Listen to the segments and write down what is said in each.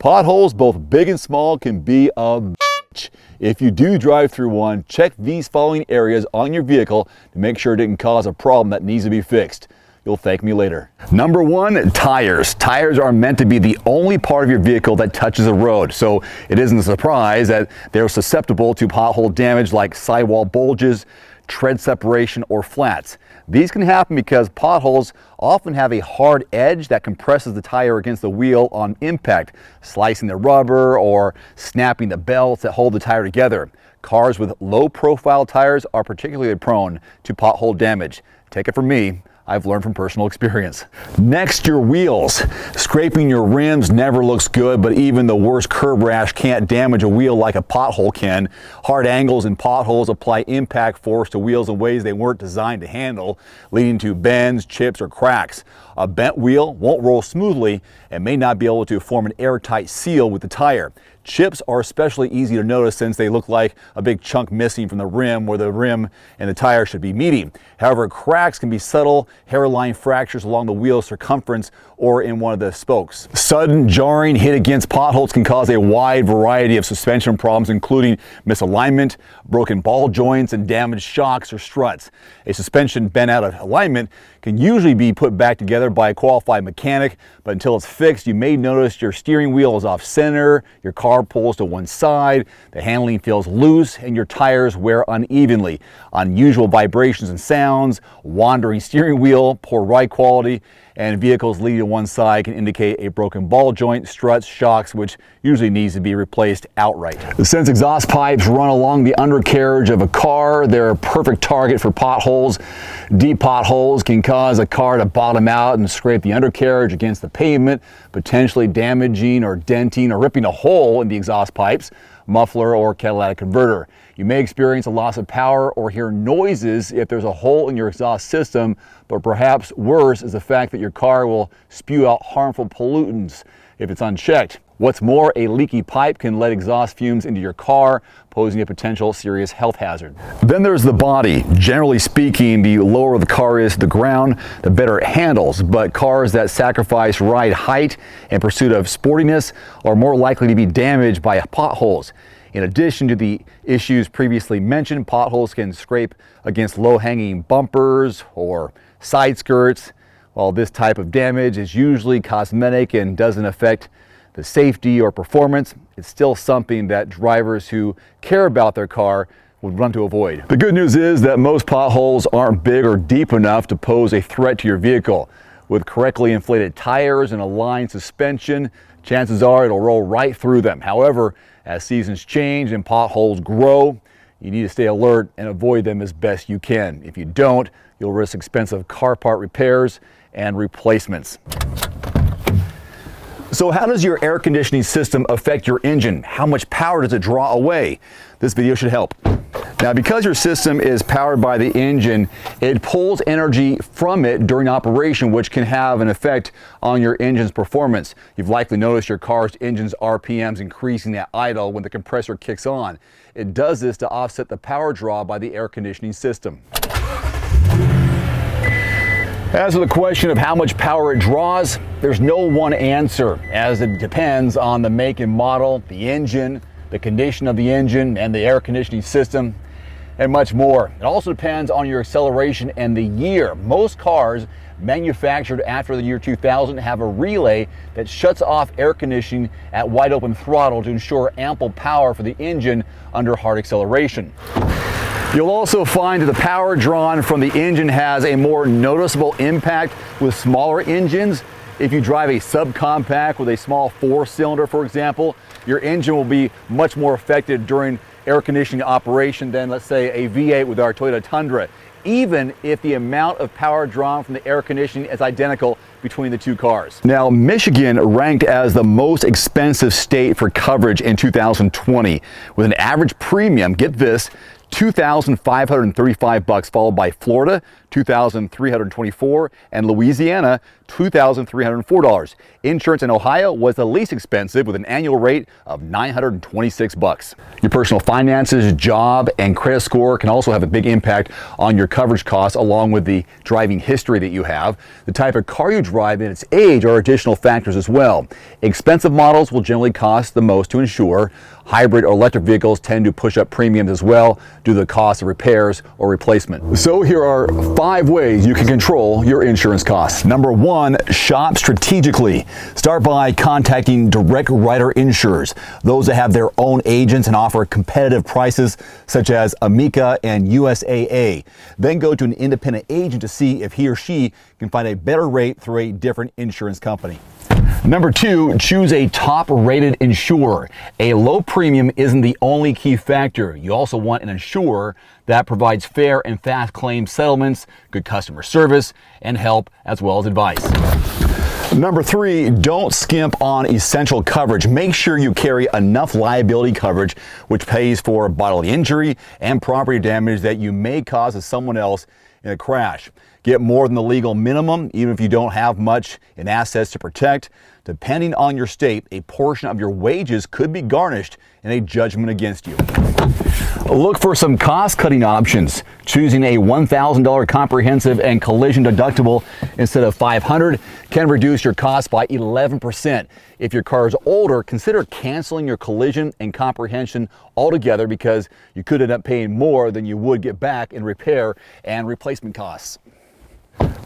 Potholes, both big and small, can be a bitch. If you do drive through one, check these following areas on your vehicle to make sure it didn't cause a problem that needs to be fixed. You'll thank me later. Number one, tires. Tires are meant to be the only part of your vehicle that touches the road, so it isn't a surprise that they're susceptible to pothole damage like sidewall bulges, tread separation, or flats. These can happen because potholes often have a hard edge that compresses the tire against the wheel on impact, slicing the rubber or snapping the belts that hold the tire together. Cars with low profile tires are particularly prone to pothole damage. Take it from me, I've learned from personal experience. Next, your wheels. Scraping your rims never looks good, but even the worst curb rash can't damage a wheel like a pothole can. Hard angles and potholes apply impact force to wheels in ways they weren't designed to handle, leading to bends, chips, or cracks. A bent wheel won't roll smoothly and may not be able to form an airtight seal with the tire. Chips are especially easy to notice since they look like a big chunk missing from the rim where the rim and the tire should be meeting. However, cracks can be subtle hairline fractures along the wheel circumference or in one of the spokes. Sudden jarring hit against potholes can cause a wide variety of suspension problems, including misalignment, broken ball joints, and damaged shocks or struts. A suspension bent out of alignment can usually be put back together by a qualified mechanic, but until it's fixed, you may notice your steering wheel is off center, your car pulls to one side, the handling feels loose, and your tires wear unevenly. Unusual vibrations and sounds, wandering steering wheel, poor ride quality, and vehicles leaning to one side can indicate a broken ball joint, struts, shocks, which usually needs to be replaced outright. Since exhaust pipes run along the undercarriage of a car, they're a perfect target for potholes. Deep potholes can cause a car to bottom out and scrape the undercarriage against the pavement, potentially damaging or denting or ripping a hole in the exhaust pipes, muffler, or catalytic converter. You may experience a loss of power or hear noises if there's a hole in your exhaust system, but perhaps worse is the fact that your car will spew out harmful pollutants if it's unchecked. What's more, a leaky pipe can let exhaust fumes into your car, posing a potential serious health hazard. Then there's the body. Generally speaking, the lower the car is to the ground, the better it handles, but cars that sacrifice ride height in pursuit of sportiness are more likely to be damaged by potholes. In addition to the issues previously mentioned, potholes can scrape against low-hanging bumpers or side skirts. While this type of damage is usually cosmetic and doesn't affect the safety or performance, it's still something that drivers who care about their car would run to avoid. The good news is that most potholes aren't big or deep enough to pose a threat to your vehicle. With correctly inflated tires and aligned suspension, chances are it'll roll right through them. However, as seasons change and potholes grow, you need to stay alert and avoid them as best you can. If you don't, you'll risk expensive car part repairs and replacements. So how does your air conditioning system affect your engine? How much power does it draw away? This video should help. Now, because your system is powered by the engine, it pulls energy from it during operation, which can have an effect on your engine's performance. You've likely noticed your car's engine's RPMs increasing at idle when the compressor kicks on. It does this to offset the power draw by the air conditioning system. As for the question of how much power it draws, there's no one answer, as it depends on the make and model, the engine, the condition of the engine and the air conditioning system, and much more. It also depends on your acceleration and the year. Most cars manufactured after the year 2000 have a relay that shuts off air conditioning at wide open throttle to ensure ample power for the engine under hard acceleration. You'll also find that the power drawn from the engine has a more noticeable impact with smaller engines. If you drive a subcompact with a small 4-cylinder, for example, your engine will be much more affected during air conditioning operation than, let's say, a V8 with our Toyota Tundra, even if the amount of power drawn from the air conditioning is identical between the two cars. Now, Michigan ranked as the most expensive state for coverage in 2020, with an average premium, get this, $2,535, followed by Florida, $2,324, and Louisiana, $2,304. Insurance in Ohio was the least expensive with an annual rate of $926. Your personal finances, job, and credit score can also have a big impact on your coverage costs, along with the driving history that you have. The type of car you drive and its age are additional factors as well. Expensive models will generally cost the most to insure. Hybrid or electric vehicles tend to push up premiums as well due to the cost of repairs or replacement. So here are 5 ways you can control your insurance costs. Number 1, shop strategically. Start by contacting direct writer insurers, those that have their own agents and offer competitive prices such as Amica and USAA. Then go to an independent agent to see if he or she can find a better rate through a different insurance company. Number 2, choose a top-rated insurer. A low premium isn't the only key factor. You also want an insurer that provides fair and fast claim settlements, good customer service, and help as well as advice. Number 3, don't skimp on essential coverage. Make sure you carry enough liability coverage which pays for bodily injury and property damage that you may cause to someone else in a crash. Get more than the legal minimum, even if you don't have much in assets to protect. Depending on your state, a portion of your wages could be garnished in a judgment against you. Look for some cost-cutting options. Choosing a $1,000 comprehensive and collision deductible instead of $500 can reduce your costs by 11%. If your car is older, consider canceling your collision and comprehension altogether, because you could end up paying more than you would get back in repair and replacement costs.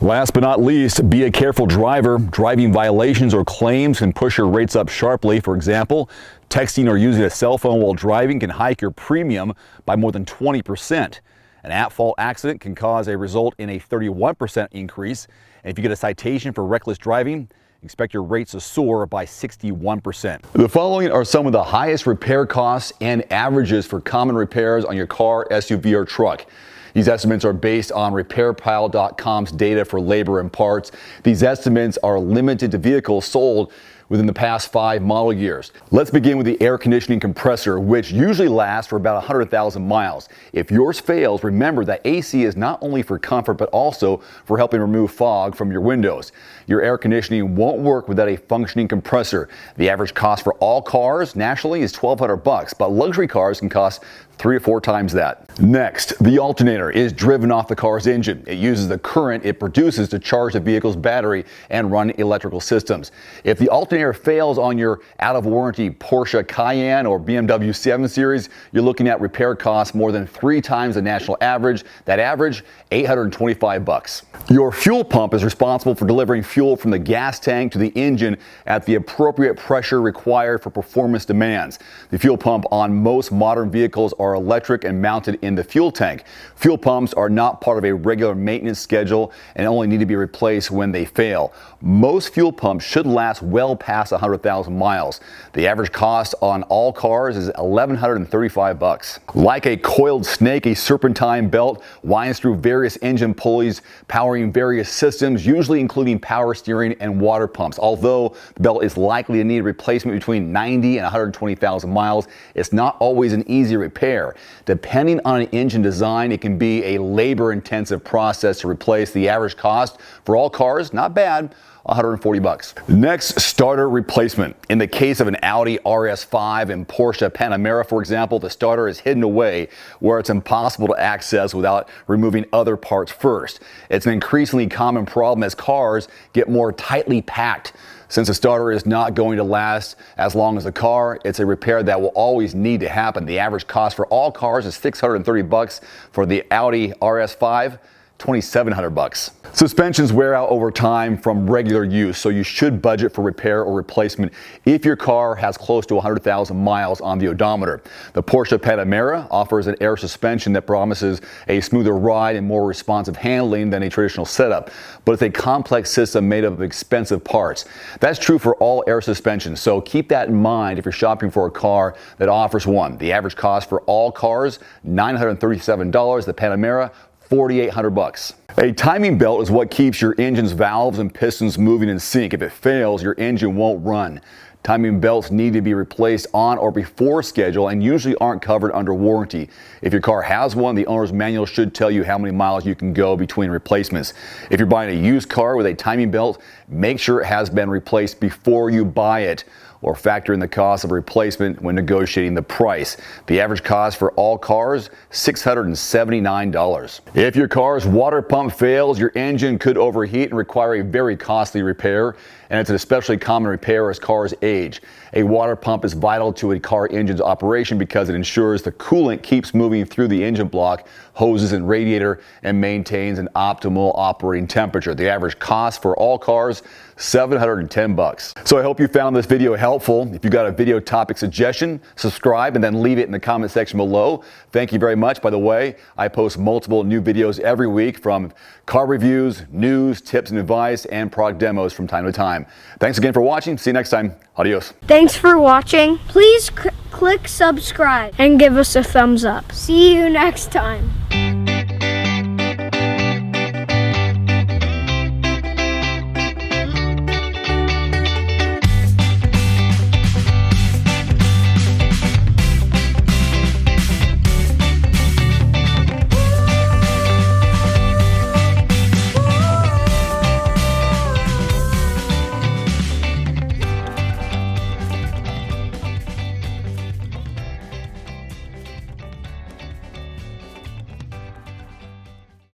Last but not least, be a careful driver. Driving violations or claims can push your rates up sharply. For example, texting or using a cell phone while driving can hike your premium by more than 20%. An at-fault accident can cause a result in a 31% increase. And if you get a citation for reckless driving, expect your rates to soar by 61%. The following are some of the highest repair costs and averages for common repairs on your car, SUV, or truck. These estimates are based on RepairPile.com's data for labor and parts. These estimates are limited to vehicles sold within the past 5 model years. Let's begin with the air conditioning compressor, which usually lasts for about 100,000 miles. If yours fails, remember that AC is not only for comfort, but also for helping remove fog from your windows. Your air conditioning won't work without a functioning compressor. The average cost for all cars nationally is $1,200, but luxury cars can cost 3 or 4 times that. Next, the alternator is driven off the car's engine. It uses the current it produces to charge the vehicle's battery and run electrical systems. If the alternator fails on your out-of-warranty Porsche Cayenne or BMW 7 Series, you're looking at repair costs more than 3 times the national average. That average, $825. Your fuel pump is responsible for delivering fuel from the gas tank to the engine at the appropriate pressure required for performance demands. The fuel pump on most modern vehicles are electric and mounted in the fuel tank. Fuel pumps are not part of a regular maintenance schedule and only need to be replaced when they fail. Most fuel pumps should last well past 100,000 miles. The average cost on all cars is $1,135. Like a coiled snake, a serpentine belt winds through various engine pulleys, powering various systems, usually including power steering and water pumps. Although the belt is likely to need replacement between 90 and 120,000 miles, it's not always an easy repair. Depending on an engine design, it can be a labor-intensive process to replace. The average cost for all cars, not bad, $140. Next, starter replacement. In the case of an Audi RS5 and Porsche Panamera, for example, the starter is hidden away where it's impossible to access without removing other parts first. It's an increasingly common problem as cars get more tightly packed. Since the starter is not going to last as long as the car, it's a repair that will always need to happen. The average cost for all cars is $630. For the Audi RS5, $2,700. Suspensions wear out over time from regular use, so you should budget for repair or replacement if your car has close to 100,000 miles on the odometer. The Porsche Panamera offers an air suspension that promises a smoother ride and more responsive handling than a traditional setup, but it's a complex system made up of expensive parts. That's true for all air suspensions, so keep that in mind if you're shopping for a car that offers one. The average cost for all cars, $937. The Panamera, $4,800. A timing belt is what keeps your engine's valves and pistons moving in sync. If it fails, your engine won't run. Timing belts need to be replaced on or before schedule and usually aren't covered under warranty. If your car has one, the owner's manual should tell you how many miles you can go between replacements. If you're buying a used car with a timing belt, make sure it has been replaced before you buy it, or factor in the cost of replacement when negotiating the price. The average cost for all cars, $679. If your car's water pump fails, your engine could overheat and require a very costly repair, and it's an especially common repair as cars age. A water pump is vital to a car engine's operation because it ensures the coolant keeps moving through the engine block, hoses, and radiator and maintains an optimal operating temperature. The average cost for all cars, $710. So I hope you found this video helpful. If you got a video topic suggestion, subscribe and then leave it in the comment section below. Thank you very much. By the way, I post multiple new videos every week, from car reviews, news, tips and advice, and product demos from time to time. Thanks again for watching. See you next time. Adios. Thanks for watching. Please click subscribe and give us a thumbs up. See you next time.